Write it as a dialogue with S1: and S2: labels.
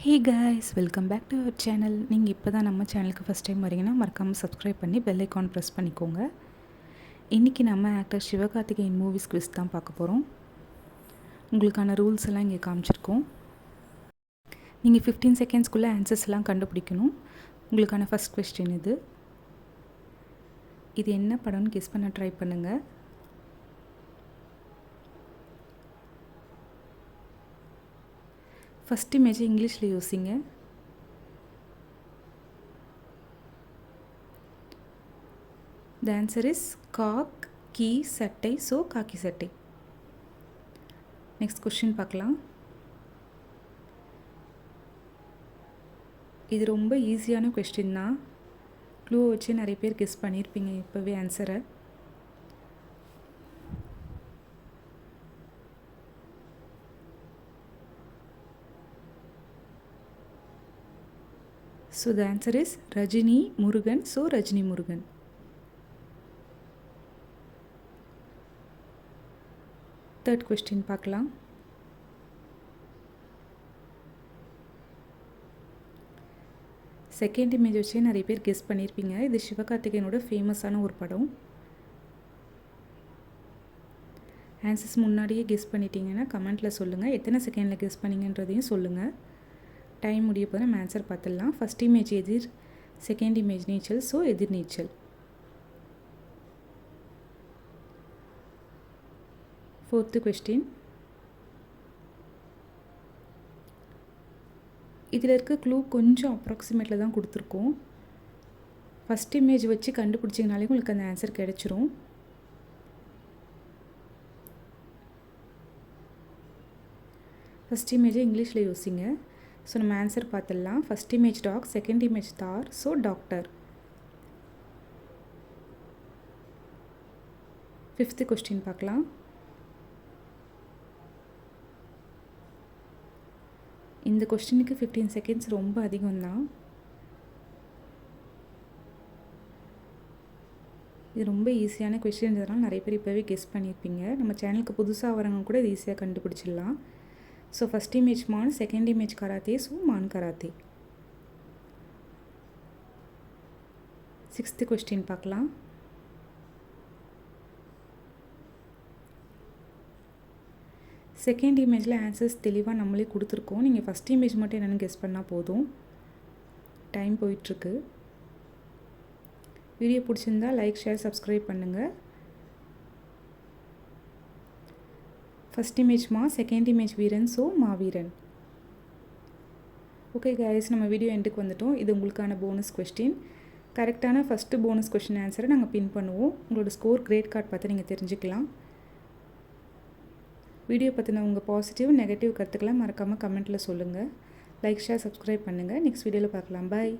S1: Hey guys, welcome back to our channel. நீங்கள் இப்போ தான் நம்ம சேனலுக்கு ஃபஸ்ட் டைம் வரீங்கன்னா மறக்காமல் சப்ஸ்கிரைப் பண்ணி பெல் ஐக்கான் ப்ரெஸ் பண்ணிக்கோங்க. இன்றைக்கி நம்ம ஆக்டர் சிவகார்த்திகேயன் மூவிஸ் குவிஸ் தான் பார்க்க போகிறோம். உங்களுக்கான ரூல்ஸ் எல்லாம் இங்கே காமிச்சிருக்கோம். நீங்கள் 15 செகண்ட்ஸ்க்குள்ளே ஆன்சர்ஸ் எல்லாம் கண்டுபிடிக்கணும். உங்களுக்கான ஃபஸ்ட் கொஸ்டின் இது என்ன படம்னு கெஸ் பண்ண ட்ரை பண்ணுங்கள். ஃபஸ்ட் இமேஜ் இங்கிலீஷில் யோசிங்க. The answer is Kaakki Sattai. So Kaakki Sattai. Next question பார்க்கலாம். இது ரொம்ப ஈஸியான கொஸ்டின் தான். க்ளூ வச்சு நிறைய பேர் கெஸ் பண்ணியிருப்பீங்க இப்போவே ஆன்சரை. So the answer is Rajini Murugan. So Rajini Murugan. Third question பார்க்கலாம். செகண்ட் இமேஜ் வச்சே நிறைய பேர் கெஸ் பண்ணியிருப்பீங்க. இது சிவகார்த்திகேயனோட ஃபேமஸான ஒரு படம். ஆன்சர்ஸ் முன்னாடியே கெஸ் பண்ணிட்டீங்கன்னா கமெண்ட்டில் சொல்லுங்கள். எத்தனை செகண்டில் கெஸ் பண்ணிங்கன்றதையும் சொல்லுங்கள். டைம் முடிய போது நம்ம ஆன்சர் பார்த்துடலாம். ஃபஸ்ட் இமேஜ் எதிர், செகண்ட் இமேஜ் நீச்சல். ஸோ எதிர் நீச்சல். Fourth question. இதில் இருக்க க்ளூ கொஞ்சம் அப்ராக்சிமேட்டில் தான் கொடுத்துருக்கோம். ஃபஸ்ட் இமேஜ் வச்சு கண்டுபிடிச்சிங்கனாலே உங்களுக்கு அந்த ஆன்சர் கிடச்சிரும். ஃபஸ்ட் இமேஜை இங்கிலீஷில் யோசிங்க. ஸோ நம்ம ஆன்சர் பார்த்துடலாம். First image dog, second image tar. So doctor. Fifth question பார்க்கலாம். இந்த கொஸ்டினுக்கு 15 செகண்ட்ஸ் ரொம்ப அதிகம்தான். இது ரொம்ப ஈஸியான கொஸ்டின்றதுனால நிறைய பேர் இப்போவே கெஸ் பண்ணியிருப்பீங்க. நம்ம சேனலுக்கு புதுசாக வரவங்க கூட இது ஈஸியாக கண்டுபிடிச்சிடலாம். ஸோ ஃபஸ்ட் இமேஜ் மான், செகண்ட் இமேஜ் கராத்தே. ஸோ மான் கராத்தே. சிக்ஸ்த்து கொஸ்டின் பார்க்கலாம். செகண்ட் இமேஜில் ஆன்சர்ஸ் தெளிவாக நம்மளே கொடுத்துருக்கோம். நீங்கள் ஃபஸ்ட் இமேஜ் மட்டும் என்னென்னு கெஸ் பண்ணால் போதும். டைம் போயிட்டுருக்கு. வீடியோ பிடிச்சிருந்தா லைக், ஷேர், சப்ஸ்கிரைப் பண்ணுங்கள். ஃபஸ்ட் இமேஜ் மா, செகண்ட் இமேஜ் வீரன். ஸோ மாவீரன். ஓகே கைஸ், நம்ம வீடியோ எண்டுக்கு வந்துட்டோம். இது உங்களுக்கான போனஸ் கொஸ்டின். கரெக்டான ஃபஸ்ட்டு போனஸ் கொஸ்டின் ஆன்சரை நாங்கள் பின் பண்ணுவோம். உங்களோட ஸ்கோர் கிரேட் கார்டு பார்த்து நீங்கள் தெரிஞ்சுக்கலாம். வீடியோ பற்றின உங்கள் பாசிட்டிவ் நெகட்டிவ் கருத்துக்களை மறக்காமல் கமெண்ட்டில் சொல்லுங்கள். லைக், ஷேர், சப்ஸ்கிரைப் பண்ணுங்கள். நெக்ஸ்ட் வீடியோவில் பார்க்கலாம். பாய்.